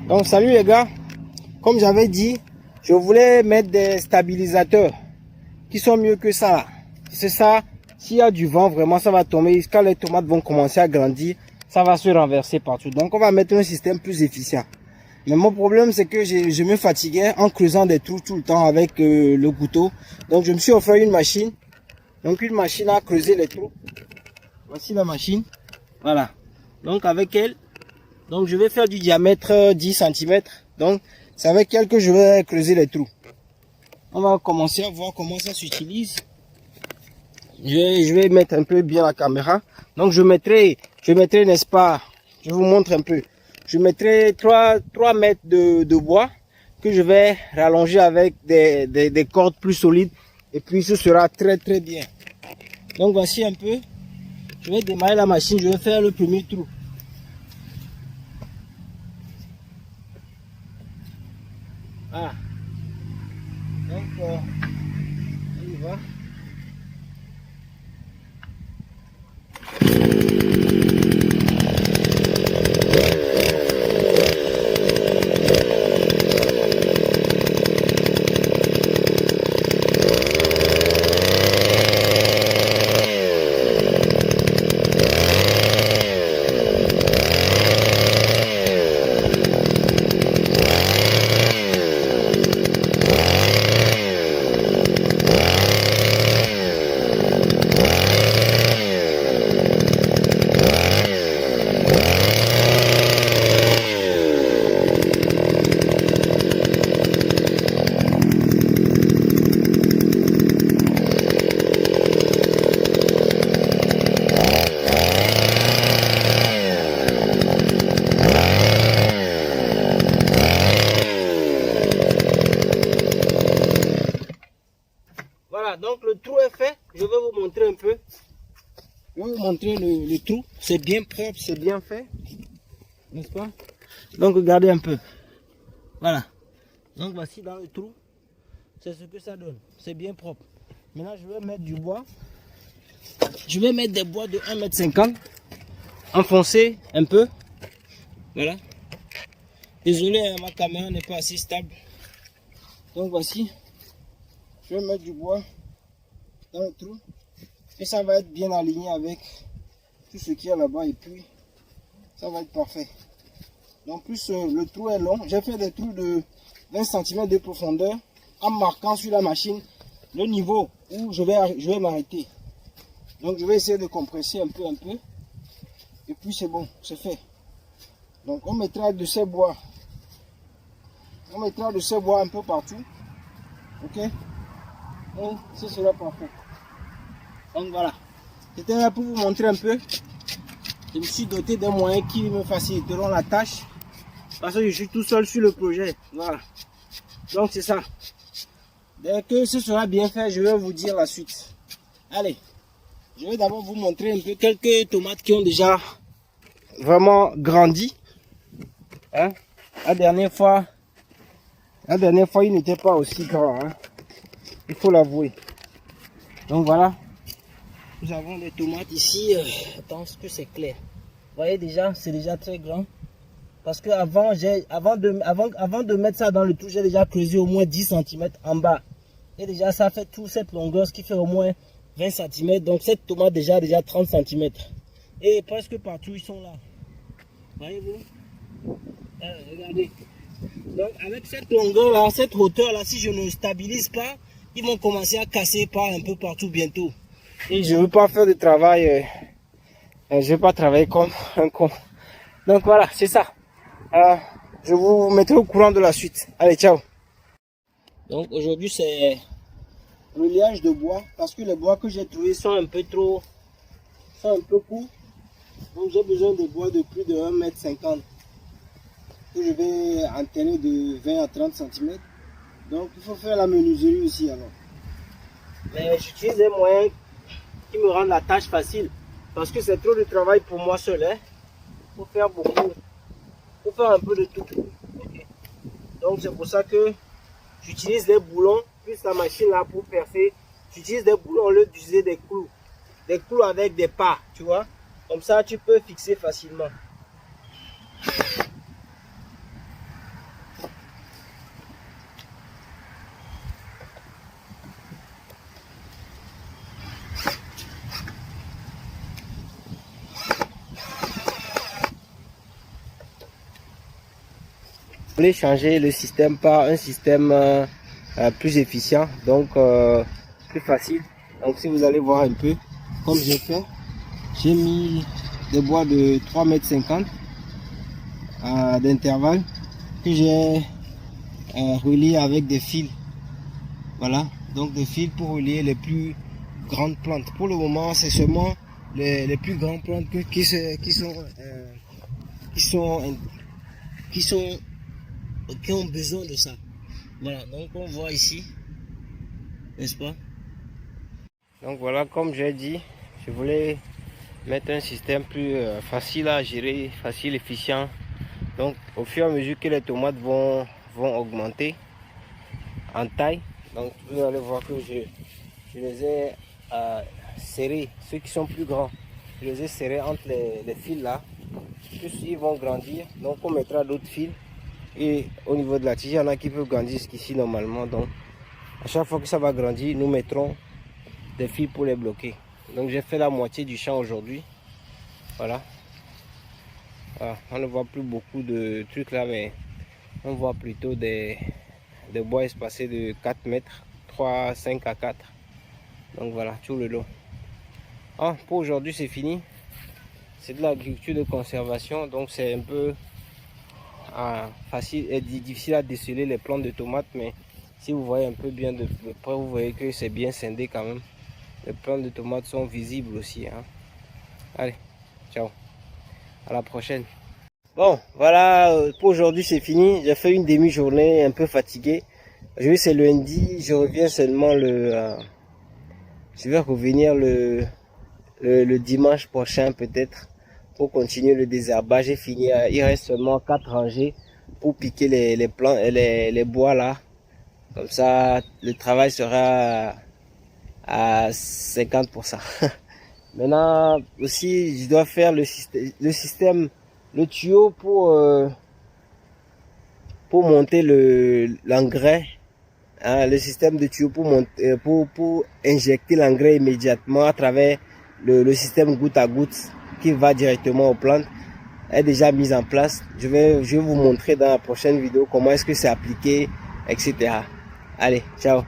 Donc salut les gars, comme j'avais dit, je voulais mettre des stabilisateurs qui sont mieux que ça là. C'est ça, s'il y a du vent vraiment ça va tomber, quand les tomates vont commencer à grandir, ça va se renverser partout. Donc on va mettre un système plus efficient. Mais mon problème c'est que je me fatiguais en creusant des trous tout le temps avec le couteau. Donc je me suis offert une machine. Donc une machine à creuser les trous. Voici la machine. Voilà. Donc avec elle, donc je vais faire du diamètre 10 cm. Donc c'est avec elle que je vais creuser les trous. On va commencer à voir comment ça s'utilise. Je vais mettre un peu bien la caméra. Donc je mettrai, n'est-ce pas, je vous montre un peu. Je mettrai 3 mètres de bois que je vais rallonger avec des cordes plus solides. Et puis ce sera très bien. Donc voici un peu. Je vais démarrer la machine, je vais faire le premier trou. Voilà. Donc, on y va. Voilà, donc le trou est fait. Je vais vous montrer un peu. Je vais vous montrer le trou. C'est bien propre, c'est bien fait. N'est-ce pas? Donc regardez un peu. Voilà. Donc voici dans le trou. C'est ce que ça donne. C'est bien propre. Maintenant je vais mettre du bois. Je vais mettre des bois de 1,50 m. Enfoncer un peu. Voilà. Désolé, ma caméra n'est pas assez stable. Donc voici. Je vais mettre du bois dans le trou et ça va être bien aligné avec tout ce qu'il y a là-bas et puis ça va être parfait. Donc plus le trou est long, j'ai fait des trous de 20 cm de profondeur en marquant sur la machine le niveau où je vais m'arrêter. Donc je vais essayer de compresser un peu et puis c'est bon, c'est fait. Donc on mettra de ces bois un peu partout. Ok. Et ce sera parfait. Donc voilà. C'était là pour vous montrer un peu. Je me suis doté des moyens qui me faciliteront la tâche. Parce que je suis tout seul sur le projet. Voilà. Donc c'est ça. Dès que ce sera bien fait, je vais vous dire la suite. Allez. Je vais d'abord vous montrer un peu quelques tomates qui ont déjà vraiment grandi. Hein? La dernière fois, il n'était pas aussi grand. Hein? Il faut l'avouer. Donc voilà. Nous avons des tomates ici. Attends, est-ce que c'est clair? Vous voyez déjà, c'est déjà très grand. Parce que avant de mettre ça dans le trou, j'ai déjà creusé au moins 10 cm en bas. Et déjà, ça fait toute cette longueur, ce qui fait au moins 20 cm. Donc cette tomate déjà 30 cm. Et presque partout, ils sont là. Voyez-vous? Regardez. Donc avec cette longueur là, cette hauteur là, si je ne stabilise pas, ils vont commencer à casser un peu partout bientôt. Et je ne veux pas faire de travail, je ne vais pas travailler comme un con. Donc voilà, c'est ça. Je vous mettrai au courant de la suite. Allez, ciao. Donc aujourd'hui c'est le liage de bois, parce que les bois que j'ai trouvés sont un peu courts. Donc j'ai besoin de bois de plus de 1,50 m. Que je vais enterrer de 20 à 30 cm. Donc il faut faire la menuiserie aussi alors. Mais j'utilise des moyens qui me rendent la tâche facile. Parce que c'est trop de travail pour moi seul. Hein. Il faut faire beaucoup. Il faut faire un peu de tout. Okay. Donc c'est pour ça que j'utilise des boulons, plus la machine là pour percer. J'utilise des boulons au lieu d'utiliser des clous. Des clous avec des pas, tu vois. Comme ça tu peux fixer facilement. voulez changer le système par un système plus efficient, donc plus facile. Donc si vous allez voir un peu, comme j'ai fait, j'ai mis des bois de 3,50 m d'intervalle que j'ai relié avec des fils. Voilà, donc des fils pour relier les plus grandes plantes. Pour le moment, c'est seulement les plus grandes plantes qui ont besoin de ça. Voilà, donc on voit ici, n'est-ce pas? Donc voilà, comme j'ai dit, je voulais mettre un système plus facile à gérer, facile, efficient. Donc au fur et à mesure que les tomates vont augmenter en taille, donc vous allez voir que je les ai serrés, ceux qui sont plus grands, je les ai serrés entre les fils là. Plus ils vont grandir, donc on mettra d'autres fils. Et au niveau de la tige, il y en a qui peuvent grandir jusqu'ici normalement. Donc à chaque fois que ça va grandir, nous mettrons des fils pour les bloquer. Donc j'ai fait la moitié du champ aujourd'hui. Voilà. On ne voit plus beaucoup de trucs là, mais on voit plutôt des bois espacés de 4 mètres, 3, 5 à 4. Donc voilà, tout le long. Pour aujourd'hui c'est fini. C'est de l'agriculture de conservation, donc c'est un peu facile et difficile à déceler les plantes de tomates, mais si vous voyez un peu bien de près, vous voyez que c'est bien scindé quand même. Les plantes de tomates sont visibles aussi. Allez, ciao, à la prochaine. Bon, voilà, pour aujourd'hui c'est fini. J'ai fait une demi-journée un peu fatigué. Aujourd'hui c'est lundi, je reviens seulement je vais revenir le dimanche prochain peut-être pour continuer le désherbage. J'ai fini, il reste seulement 4 rangées pour piquer les plants, les bois là. Comme ça, le travail sera à 50%. Maintenant aussi, je dois faire le système, le tuyau pour monter l'engrais. Le système de tuyau pour monter, pour injecter l'engrais immédiatement à travers le système goutte à goutte qui va directement aux plantes est déjà mise en place. Je vais vous montrer dans la prochaine vidéo comment est-ce que c'est appliqué, etc. Allez, ciao.